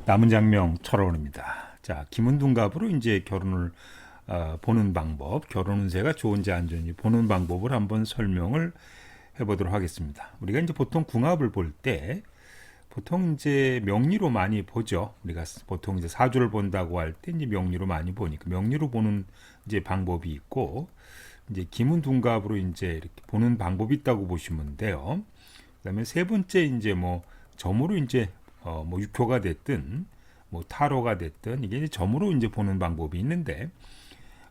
남은 장명 철원입니다. 자, 김은둥갑으로 이제 결혼을 보는 방법, 결혼 운세가 좋은지 안 좋은지 보는 방법을 한번 설명을 해보도록 하겠습니다. 우리가 이제 보통 궁합을 볼 때 보통 이제 명리로 많이 보죠. 우리가 보통 이제 사주를 본다고 할 때 이제 명리로 많이 보니까 명리로 보는 이제 방법이 있고 이제 김은둥갑으로 이제 이렇게 보는 방법이 있다고 보시면 돼요. 그다음에 세 번째 이제 뭐 점으로 이제 뭐 육효가 됐든 뭐 타로가 됐든 이게 이제 점으로 이제 보는 방법이 있는데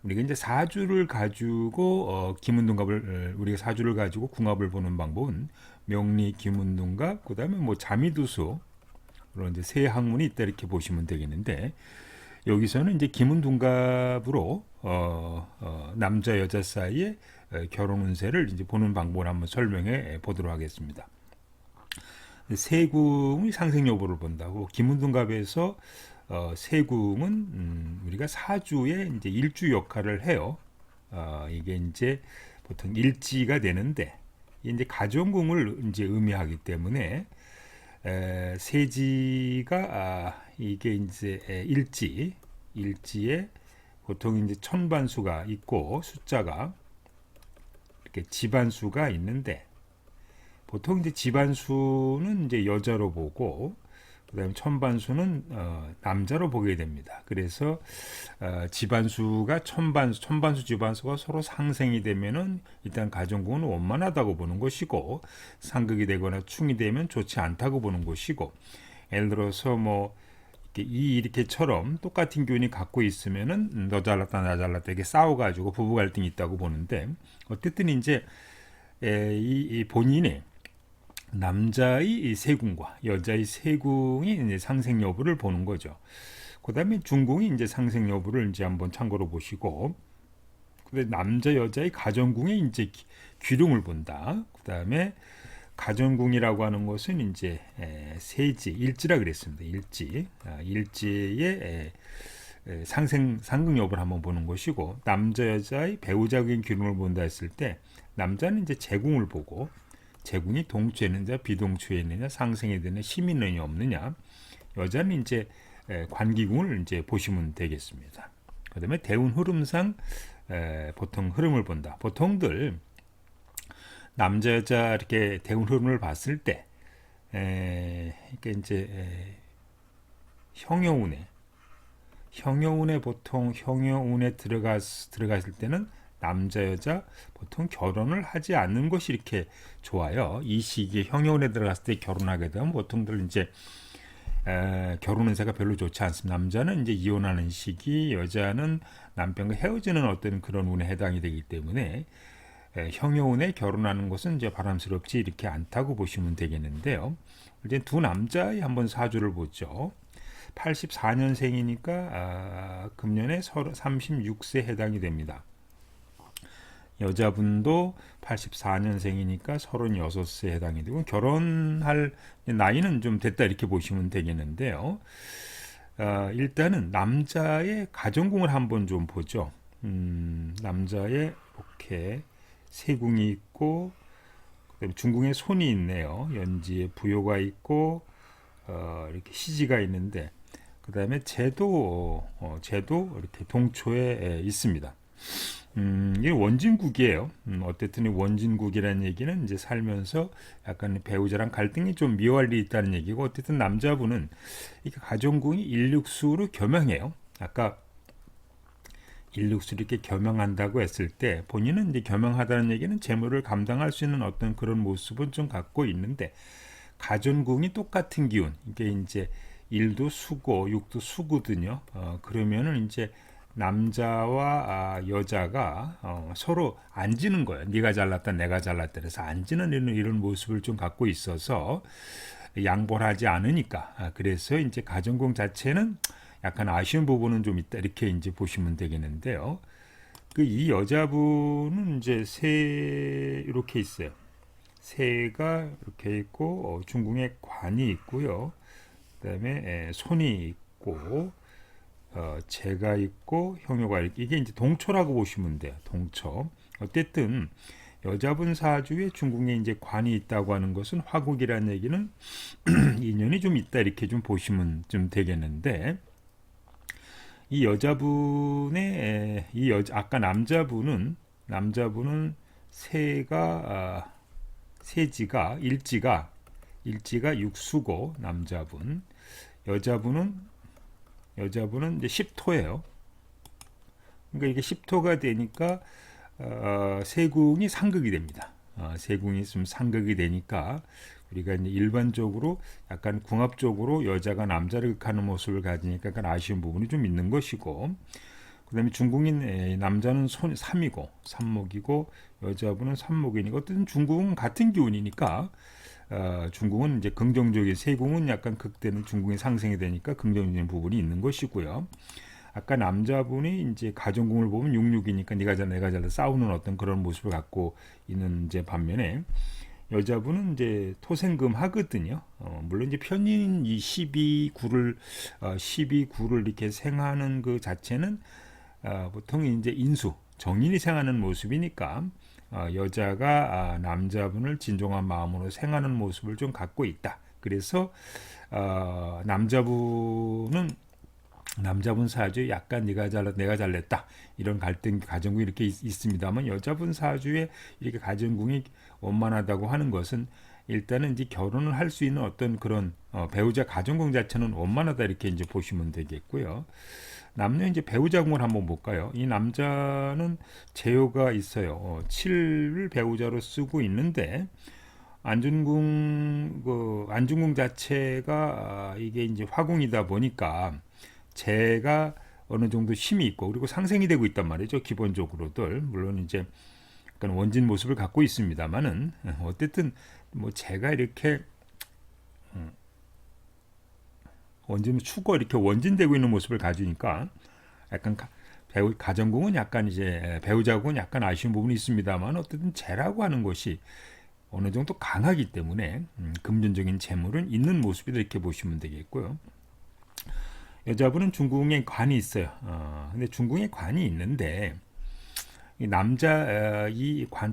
우리가 이제 사주를 가지고 김운동갑을 우리가 사주를 가지고 궁합을 보는 방법은 명리, 김운동갑, 그다음에 뭐 자미두수 그런 이제 세 학문이 있다 이렇게 보시면 되겠는데 여기서는 이제 김운동갑으로 남자 여자 사이의 결혼 운세를 이제 보는 방법을 한번 설명해 보도록 하겠습니다. 세궁의 상생 여부를 본다고 김운동갑에서 세궁은 우리가 사주에 이제 일주 역할을 해요. 이게 이제 보통 일지가 되는데 이제 가정궁을 이제 의미하기 때문에 세지가 이게 이제 일지에 보통 이제 천반수가 있고 숫자가 이렇게 지반수가 있는데 보통 이제 지반수는 이제 여자로 보고 그다음에 천반수는 남자로 보게 됩니다. 그래서 지반수가 천반수 지반수가 서로 상생이 되면은 일단 가정궁은 원만하다고 보는 것이고 상극이 되거나 충이 되면 좋지 않다고 보는 것이고 예를 들어서 뭐 이렇게처럼 똑같은 기운이 갖고 있으면은 너 잘났다 나 잘났다 이렇게 싸워가지고 부부 갈등이 있다고 보는데 어쨌든 이제 이 본인의 남자의 세궁과 여자의 세궁이 이제 상생 여부를 보는 거죠. 그다음에 중궁이 이제 상생 여부를 이제 한번 참고로 보시고, 그다음에 남자 여자의 가정궁의 이제 귀lum을 본다. 그다음에 가정궁이라고 하는 것은 이제 세지, 일지라 그랬습니다. 일지의 상극 여부를 한번 보는 것이고, 남자 여자의 배우자적인 귀lum을 본다 했을 때 남자는 이제 재궁을 보고 재궁이 동추에 있느냐 비동추에 있느냐 상승이 되느냐 힘이 있느냐 없느냐 여자는 이제 관기궁을 이제 보시면 되겠습니다. 그다음에 대운 흐름상 보통 흐름을 본다. 보통들 남자 여자 이렇게 대운 흐름을 봤을 때 이게 이제 형여운에 보통 형여운에 들어갔을 때는 남자 여자 보통 결혼을 하지 않는 것이 이렇게 좋아요. 이 시기에 형여운에 들어갔을 때 결혼하게 되면 보통들 이제 결혼 운세가 별로 좋지 않습니다. 남자는 이제 이혼하는 시기, 여자는 남편과 헤어지는 어떤 그런 운에 해당이 되기 때문에 형여운에 결혼하는 것은 이제 바람스럽지 이렇게 않다고 보시면 되겠는데요. 이제 두 남자의 한번 사주를 보죠. 84년생이니까 금년에 36세 해당이 됩니다. 여자분도 84년생이니까 36세 해당이 되고 결혼할 나이는 좀 됐다 이렇게 보시면 되겠는데요. 일단은 남자의 가정궁을 한번 좀 보죠. 남자의 이렇게 세궁이 있고 그다음에 중궁에 손이 있네요. 연지에 부요가 있고 이렇게 시지가 있는데 그다음에 제도 이렇게 동초에 있습니다. 이게 원진국이에요. 어쨌든 원진국이라는 얘기는 이제 살면서 약간 배우자랑 갈등이 좀 미워할 일이 있다는 얘기고 어쨌든 남자분은 이렇게 가정궁이 일육수로 겸양해요. 아까 일육수를 이렇게 겸양한다고 했을 때 본인은 이제 겸양하다는 얘기는 재물을 감당할 수 있는 어떤 그런 모습은 좀 갖고 있는데 가전궁이 똑같은 기운 이게 이제 일도 수고 육도 수거든요. 그러면은 이제 남자와 여자가 서로 앉는 거예요. 네가 잘났다 내가 잘났다 그래서 앉는 이런 모습을 좀 갖고 있어서 양보를 하지 않으니까 그래서 이제 가정궁 자체는 약간 아쉬운 부분은 좀 있다 이렇게 이제 보시면 되겠는데요. 이 여자분은 이제 새 이렇게 있어요. 새가 이렇게 있고 중궁에 관이 있고요. 그다음에 손이 있고 재가 있고 형효가 있고 이게 이제 동초라고 보시면 돼요. 동초. 어쨌든 여자분 사주에 중궁에 이제 관이 있다고 하는 것은 화국이라는 얘기는 인연이 좀 있다 이렇게 좀 보시면 좀 되겠는데 이 여자분의 아까 남자분은 세지가 일지가 육수고 여자분은 이제 십토예요. 그러니까 이게 십토가 되니까 세궁이 상극이 됩니다. 세궁이 있으면 상극이 되니까 우리가 이제 일반적으로 약간 궁합적으로 여자가 남자를 극하는 모습을 가지니까 약간 아쉬운 부분이 좀 있는 것이고, 그다음에 중궁인 남자는 삼이고 삼목이고 여자분은 삼목이니까 어쨌든 중궁은 같은 기운이니까 중궁은 이제 긍정적인 세궁은 약간 극되는 중궁이 상승이 되니까 긍정적인 부분이 있는 것이고요. 아까 남자분이 이제 가정궁을 보면 66이니까 네가 잘 내가 잘다 싸우는 어떤 그런 모습을 갖고 있는 이제 반면에 여자분은 이제 토생금 하거든요. 물론 이제 편인 이 12구를 이렇게 생하는 그 자체는 보통 이제 인수 정인이 생하는 모습이니까 여자가 남자분을 진정한 마음으로 생하는 모습을 좀 갖고 있다. 그래서 남자분 사주에 약간 네가 잘났다 내가 잘냈다 이런 갈등 가정궁이 이렇게 있습니다만 여자분 사주에 이렇게 가정궁이 원만하다고 하는 것은 일단은 이제 결혼을 할 수 있는 어떤 그런 배우자 가정궁 자체는 원만하다 이렇게 이제 보시면 되겠고요. 남녀 이제 배우자궁을 한번 볼까요? 이 남자는 재요가 있어요. 7을 배우자로 쓰고 있는데 안중궁 자체가 이게 이제 화궁이다 보니까 재가 어느 정도 힘이 있고 그리고 상생이 되고 있단 말이죠. 기본적으로들 물론 이제 약간 원진 모습을 갖고 있습니다만은 어쨌든 뭐 재가 이렇게 원진 축어 이렇게 원진되고 있는 모습을 가지니까 약간 가정궁은 약간 이제 배우자궁은 약간 아쉬운 부분이 있습니다만 어쨌든 재라고 하는 것이 어느 정도 강하기 때문에 금전적인 재물은 있는 모습이다 이렇게 보시면 되겠고요. 여자분은 중궁에 관이 있어요. 근데 중궁에 관이 있는데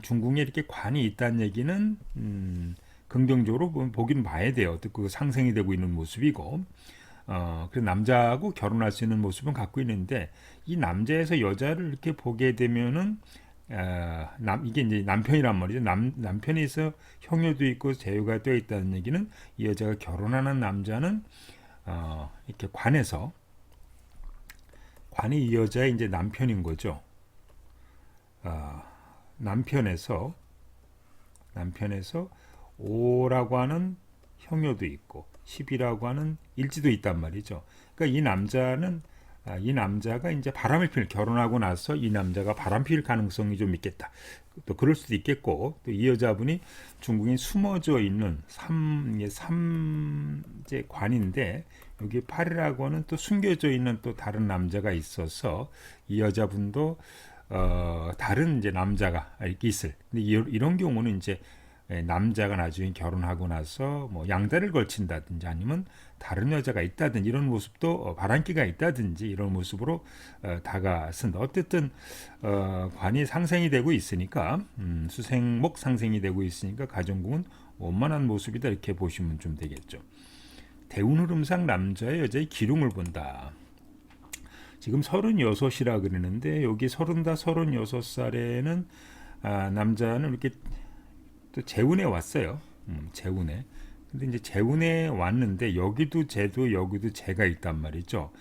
중궁에 이렇게 관이 있다는 얘기는 긍정적으로 보긴 봐야 돼요. 그 상승이 되고 있는 모습이고, 그래서 남자하고 결혼할 수 있는 모습은 갖고 있는데 이 남자에서 여자를 이렇게 보게 되면은 이게 이제 남편이란 말이죠. 남편에서 형효도 있고 재유가 되어 있다는 얘기는 이 여자가 결혼하는 남자는 이렇게 관이 이 여자의 이제 남편인 거죠. 남편에서 5라고 하는 형효도 있고 10이라고 하는 일지도 있단 말이죠. 그러니까 이 남자가 이제 바람을 피울 결혼하고 나서 이 남자가 바람 피울 가능성이 좀 있겠다. 또 그럴 수도 있겠고 또 이 여자분이 중궁에 숨어져 있는 삼제 관인데 여기 8이라고 하는 또 숨겨져 있는 또 다른 남자가 있어서 이 여자분도 다른 이제 남자가 이렇게 있을. 근데 이런 경우는 이제 남자가 나중에 결혼하고 나서 뭐 양다리를 걸친다든지 아니면 다른 여자가 있다든지 이런 모습도 바람기가 있다든지 이런 모습으로 다가선다. 어쨌든 관이 상생이 되고 있으니까 수생목 상생이 되고 있으니까 가정궁은 원만한 모습이다 이렇게 보시면 좀 되겠죠. 대운 흐름상 남자의 여자의 기lum을 본다. 지금 36이라 그러는데 여기 36살에는 남자는 이렇게 또 재운에 왔어요. 재운에. 근데 이제 재운에 왔는데 여기도 재도 여기도 재가 있단 말이죠.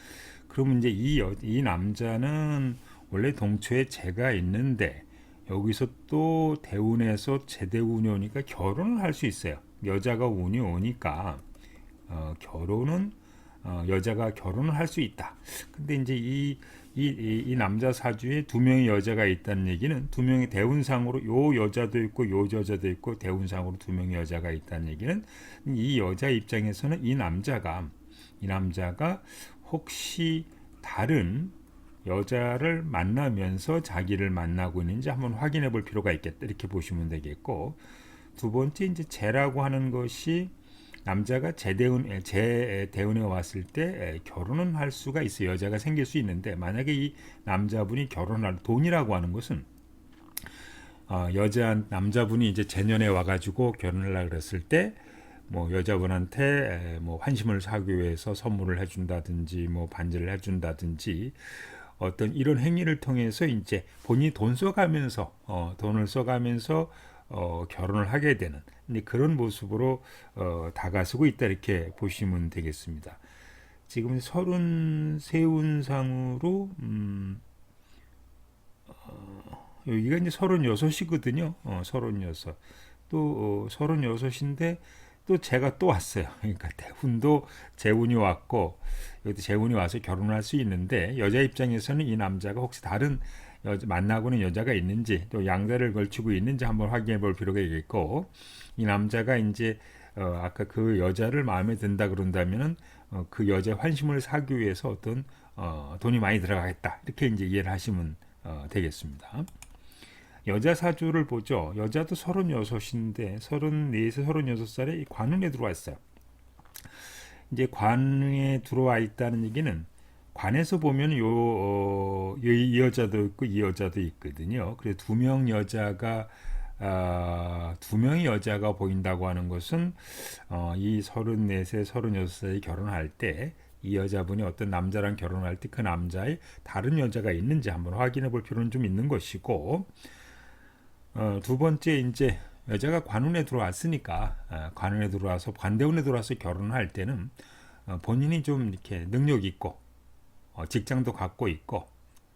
그러면 이제 이 남자는 원래 동초에 재가 있는데 여기서 또 대운에서 재대운이 오니까 결혼을 할 수 있어요. 여자가 운이 오니까 여자가 결혼을 할 수 있다. 근데 이제 이 남자 사주에 두 명의 여자가 있다는 얘기는 두 명의 대운상으로 요 여자도 있고 요 여자도 있고 대운상으로 두 명의 여자가 있다는 얘기는 이 여자 입장에서는 이 남자가 혹시 다른 여자를 만나면서 자기를 만나고 있는지 한번 확인해 볼 필요가 있겠다 이렇게 보시면 되겠고 두 번째 이제 재라고 하는 것이 남자가 재대운에 왔을 때 결혼은 할 수가 있어요. 여자가 생길 수 있는데 만약에 이 남자분이 결혼할 돈이라고 하는 것은 남자분이 이제 재년에 와가지고 결혼을 하려 그랬을 때, 뭐 여자분한테 뭐 환심을 사기 위해서 선물을 해준다든지, 뭐 반지를 해준다든지, 어떤 이런 행위를 통해서 이제 본인이 돈을 써가면서 결혼을 하게 되는 이제 그런 모습으로 다가서고 있다 이렇게 보시면 되겠습니다. 지금 33운상으로 여기가 이제 36이거든요. 36. 또 36인데 또 제가 또 왔어요. 그러니까 대운도 재운이 왔고 여기도 재운이 와서 결혼할 수 있는데 여자 입장에서는 이 남자가 혹시 다른 만나고는 여자가 있는지 또 양다리를 걸치고 있는지 한번 확인해 볼 필요가 있겠고 이 남자가 이제 아까 그 여자를 마음에 든다 그런다면은 그 여자 환심을 사기 위해서 어떤 돈이 많이 들어가겠다 이렇게 이제 이해를 하시면 되겠습니다. 여자 사주를 보죠. 여자도 36인데 34에서 36살에 관운에 들어와 있어요. 이제 관에 들어와 있다는 얘기는 관에서 보면 이 여자도 있고 이 여자도 있거든요. 그래서 두 명의 여자가 보인다고 하는 것은 이 34세, 36살에 결혼할 때 이 여자분이 어떤 남자랑 결혼할 때 그 남자의 다른 여자가 있는지 한번 확인해 볼 필요는 좀 있는 것이고 두 번째 이제 여자가 관운에 들어왔으니까 관운에 들어와서 관대운에 들어와서 결혼할 때는 본인이 좀 이렇게 능력 있고 직장도 갖고 있고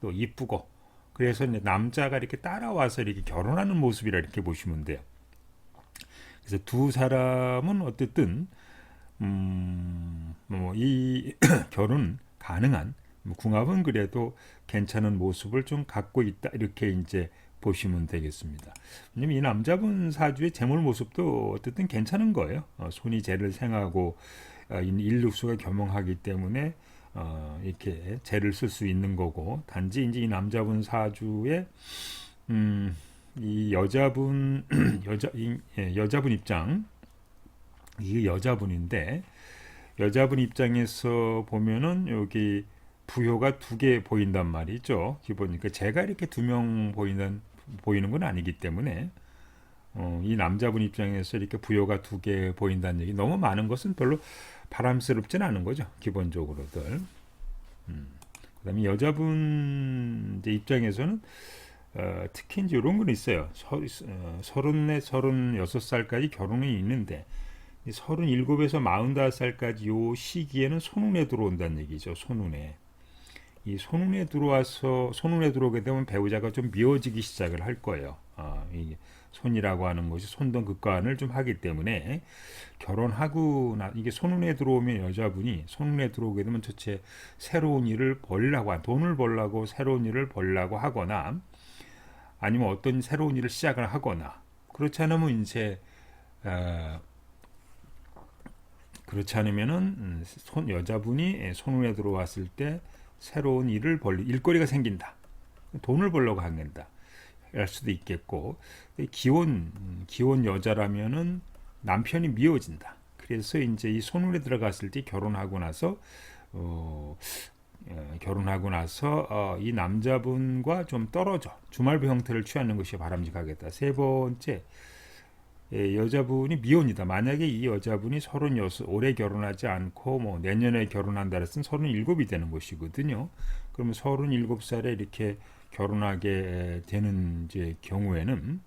또 이쁘고 그래서 이제 남자가 이렇게 따라와서 이렇게 결혼하는 모습이라 이렇게 보시면 돼요. 그래서 두 사람은 어쨌든 이 결혼 가능한 궁합은 그래도 괜찮은 모습을 좀 갖고 있다 이렇게 이제 보시면 되겠습니다. 왜냐면 이 남자분 사주의 재물 모습도 어쨌든 괜찮은 거예요. 손이 재를 생하고 일육수가 겸용하기 때문에 이렇게 재를 쓸 수 있는 거고 단지 이제 이 남자분 사주에 이 여자분 여자분 입장 이 여자분인데 여자분 입장에서 보면은 여기 부효가 두 개 보인단 말이죠. 기본이니까 제가 이렇게 두 명 보이는 건 아니기 때문에 이 남자분 입장에서 이렇게 부효가 두 개 보인다는 얘기 너무 많은 것은 별로 바람스럽진 않은 거죠. 기본적으로들. 그다음에 여자분 입장에서는 특히 이제 이런 건 있어요. 34, 36살까지 결혼이 있는데 37에서 45살까지 요 시기에는 손운에 들어온다는 얘기죠. 손운에. 이 손운에 들어오게 되면 배우자가 좀 미워지기 시작을 할 거예요. 이 손이라고 하는 것이 손동극관을 좀 하기 때문에 결혼하고 이게 손운에 들어오면 여자분이 손운에 들어오게 되면 도대체 새로운 일을 돈을 벌려고 새로운 일을 벌려고 하거나 아니면 어떤 새로운 일을 시작을 하거나 그렇지 않으면 이제 그렇지 않으면은 여자분이 손운에 들어왔을 때 새로운 일거리가 생긴다. 돈을 벌려고 한다. 할 수도 있겠고 기혼 여자라면은 남편이 미워진다. 그래서 이제 이 손운에 들어갔을 때 결혼하고 나서 이 남자분과 좀 떨어져 주말부 형태를 취하는 것이 바람직하겠다. 세 번째 여자분이 미혼이다. 만약에 이 여자분이 36 올해 결혼하지 않고 뭐 내년에 결혼한다 했으면 37이 되는 것이거든요. 그러면 37살에 이렇게 결혼하게 되는 이제 경우에는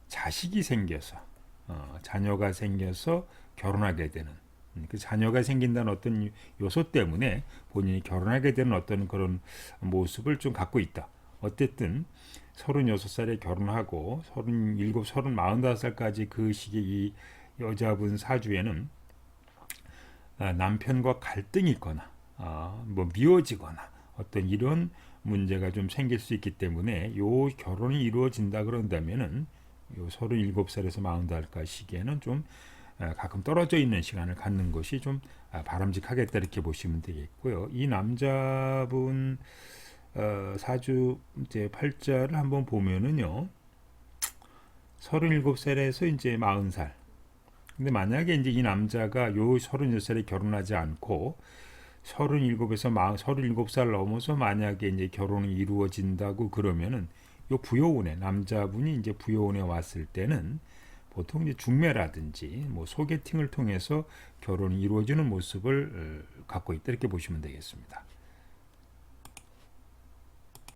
자식이 생겨서 자녀가 생겨서 결혼하게 되는 그 자녀가 생긴다는 어떤 요소 때문에 본인이 결혼하게 되는 어떤 그런 모습을 좀 갖고 있다. 어쨌든 36살에 결혼하고 37, 45살까지 그 시기에 이 여자분 사주에는 남편과 갈등이 있거나 뭐 미워지거나 어떤 이런 문제가 좀 생길 수 있기 때문에 요 결혼이 이루어진다 그런다면은 요 37살에서 40살 시기에는 좀 가끔 떨어져 있는 시간을 갖는 것이 좀 바람직하겠다 이렇게 보시면 되겠고요. 이 남자분 사주 이제 팔자를 한번 보면은요. 37살에서 이제 40살. 근데 만약에 이제 이 남자가 요 36살에 결혼하지 않고 37에서 37살 넘어서 만약에 이제 결혼이 이루어진다고 그러면은 요 부여원에 남자분이 이제 부여원에 왔을 때는 보통 이제 중매라든지 뭐 소개팅을 통해서 결혼이 이루어지는 모습을 갖고 있다 이렇게 보시면 되겠습니다.